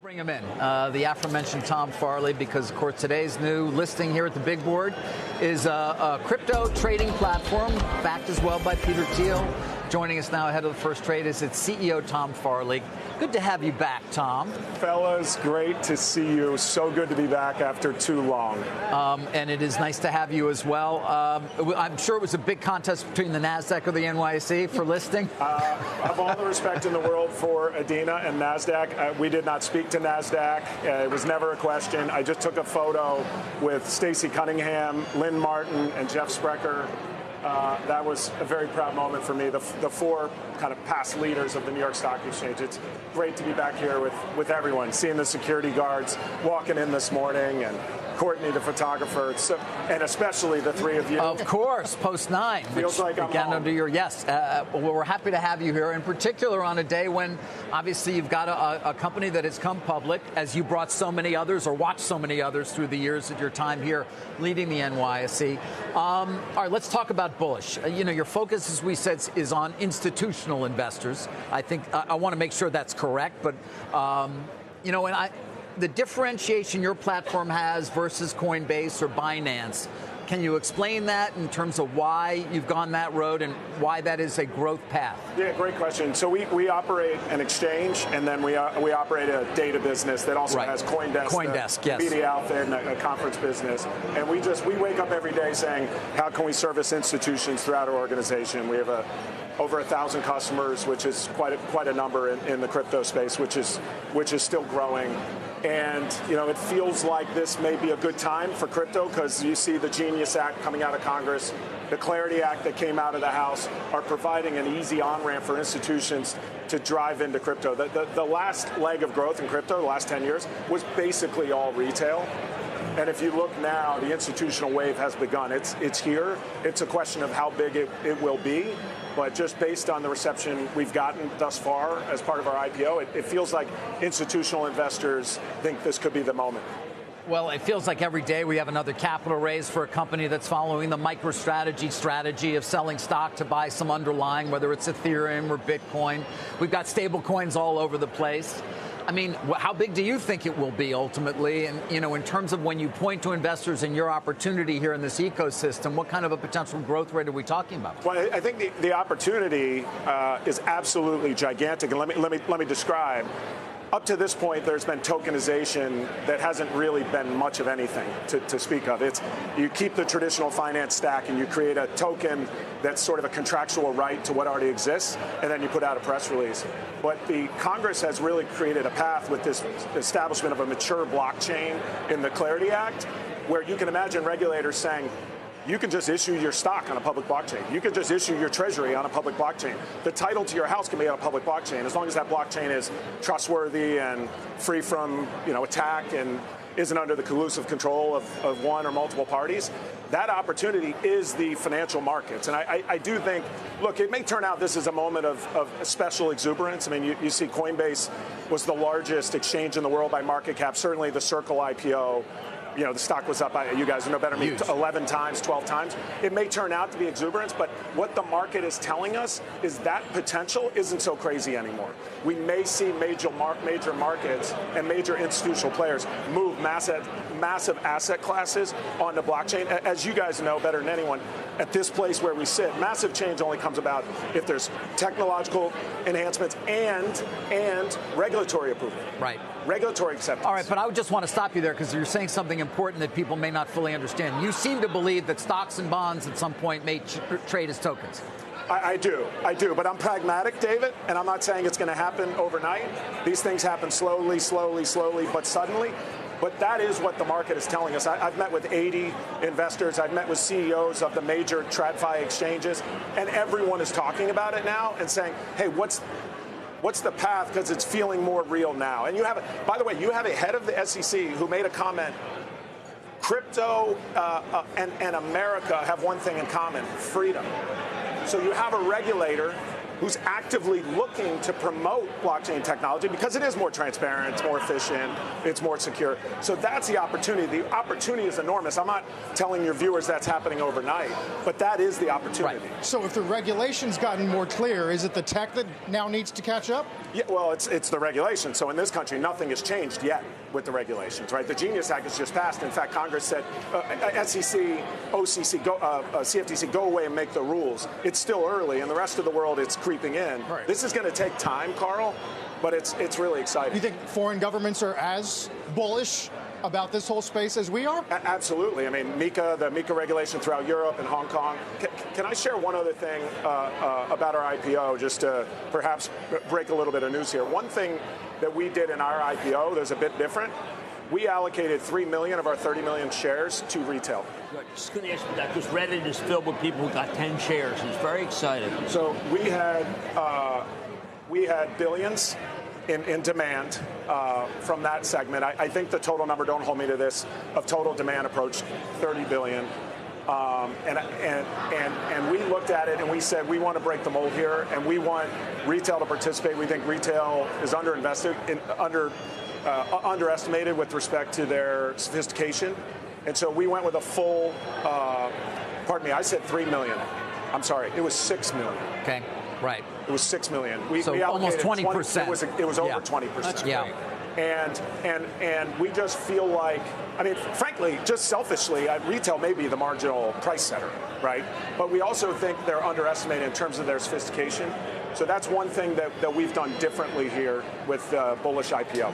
Bring him in, the aforementioned Tom Farley, because, of course, today's new listing here at the big board is a crypto trading platform, backed as well by Peter Thiel. Joining us now ahead of the first trade is its CEO, Tom Farley. Good to have you back, Tom. Fellas, great to see you. So good to be back after too long. And it is nice to have you as well. I'm sure it was a big contest between the NASDAQ or the NYSE for listing. I have all the respect in the world for Adina and NASDAQ. We did not speak to NASDAQ. It was never a question. I just took a photo with Stacey Cunningham, Lynn Martin, and Jeff Sprecher. That was a very proud moment for me. The four kind of past leaders of the New York Stock Exchange. It's great to be back here with everyone, seeing the security guards walking in this morning, and Courtney, the photographer, and especially the three of you. Of course, post 9. Feels like I'm home. Under your yes. Well, we're happy to have you here, in particular on a day when obviously you've got a company that has come public, as you brought so many others or watched so many others through the years of your time here leading the NYSE. All right, let's talk about Bullish. Your focus, as we said, is on institutional investors. I think I want to make sure that's correct, but the differentiation your platform has versus Coinbase or Binance, can you explain that in terms of why you've gone that road and why that is a growth path? Yeah, great question. So we operate an exchange, and then we operate a data business that also has CoinDesk, yes. media outfit, and a conference business. And we wake up every day saying, how can we service institutions throughout our organization? We have over 1,000 customers, which is quite a number in the crypto space, which is still growing. And, it feels like this may be a good time for crypto, because you see the Genius Act coming out of Congress, the Clarity Act that came out of the House are providing an easy on-ramp for institutions to drive into crypto. The last leg of growth in crypto, the last 10 years, was basically all retail. And if you look now, the institutional wave has begun. It's here. It's a question of how big it will be. But just based on the reception we've gotten thus far as part of our IPO, it feels like institutional investors think this could be the moment. Well, it feels like every day we have another capital raise for a company that's following the strategy of selling stock to buy some underlying, whether it's Ethereum or Bitcoin. We've got stable coins all over the place. I mean, how big do you think it will be ultimately? And, in terms of when you point to investors and your opportunity here in this ecosystem, what kind of a potential growth rate are we talking about? Well, I think the opportunity is absolutely gigantic. And let me describe. Up to this point, there's been tokenization that hasn't really been much of anything to speak of. You keep the traditional finance stack and you create a token that's sort of a contractual right to what already exists, and then you put out a press release. But the Congress has really created a path with this establishment of a mature blockchain in the Clarity Act, where you can imagine regulators saying, you can just issue your stock on a public blockchain. You can just issue your treasury on a public blockchain. The title to your house can be on a public blockchain, as long as that blockchain is trustworthy and free from attack and isn't under the collusive control of one or multiple parties. That opportunity is the financial markets. And I do think, look, it may turn out this is a moment of special exuberance. I mean, you see Coinbase was the largest exchange in the world by market cap. Certainly the Circle IPO, the stock was up, you guys know better than me, 11 times, 12 times. It may turn out to be exuberance, but what the market is telling us is that potential isn't so crazy anymore. We may see major markets and major institutional players move massive asset classes onto blockchain. As you guys know better than anyone, at this place where we sit, massive change only comes about if there's technological enhancements and regulatory approval. Right. Regulatory acceptance. All right, but I would just want to stop you there, because you're saying something important that people may not fully understand. You seem to believe that stocks and bonds at some point may trade as tokens. I do, but I'm pragmatic, David, and I'm not saying it's going to happen overnight. These things happen slowly, but suddenly. But that is what the market is telling us. I've met with 80 investors. I've met with CEOs of the major TradFi exchanges, and everyone is talking about it now and saying, hey, what's the path? Because it's feeling more real now. And by the way, you have a head of the SEC who made a comment. Crypto and America have one thing in common: freedom. So you have a regulator who's actively looking to promote blockchain technology because it is more transparent, it's more efficient, it's more secure. So that's the opportunity. The opportunity is enormous. I'm not telling your viewers that's happening overnight, but that is the opportunity. Right. So if the regulation's gotten more clear, is it the tech that now needs to catch up? Yeah, well, it's the regulation. So in this country, nothing has changed yet with the regulations, right? The Genius Act has just passed. In fact, Congress said, SEC, OCC, CFTC, go away and make the rules. It's still early, and the rest of the world, it's creeping in. Right. This is going to take time, Carl, but it's really exciting. You think foreign governments are as bullish about this whole space as we are? Absolutely. I mean, the MiCA regulation throughout Europe and Hong Kong. Can I share one other thing about our IPO, just to perhaps break a little bit of news here? One thing that we did in our IPO that's a bit different, we allocated 3 million of our 30 million shares to retail. Good. Just going to ask you that, because Reddit is filled with people who got 10 shares. It's very exciting. So we had billions in demand from that segment. I think the total number, don't hold me to this, of total demand approached 30 billion. And we looked at it and we said, we want to break the mold here and we want retail to participate. We think retail is underestimated with respect to their sophistication. And so we went with a full, pardon me, I said 3 million. I'm sorry, it was 6 million. Okay, right. It was 6 million. We almost allocated 20%. It was over 20%. That's great. And we just feel like, I mean, frankly, just selfishly, retail may be the marginal price setter, right? But we also think they're underestimated in terms of their sophistication. So that's one thing that we've done differently here with Bullish IPO.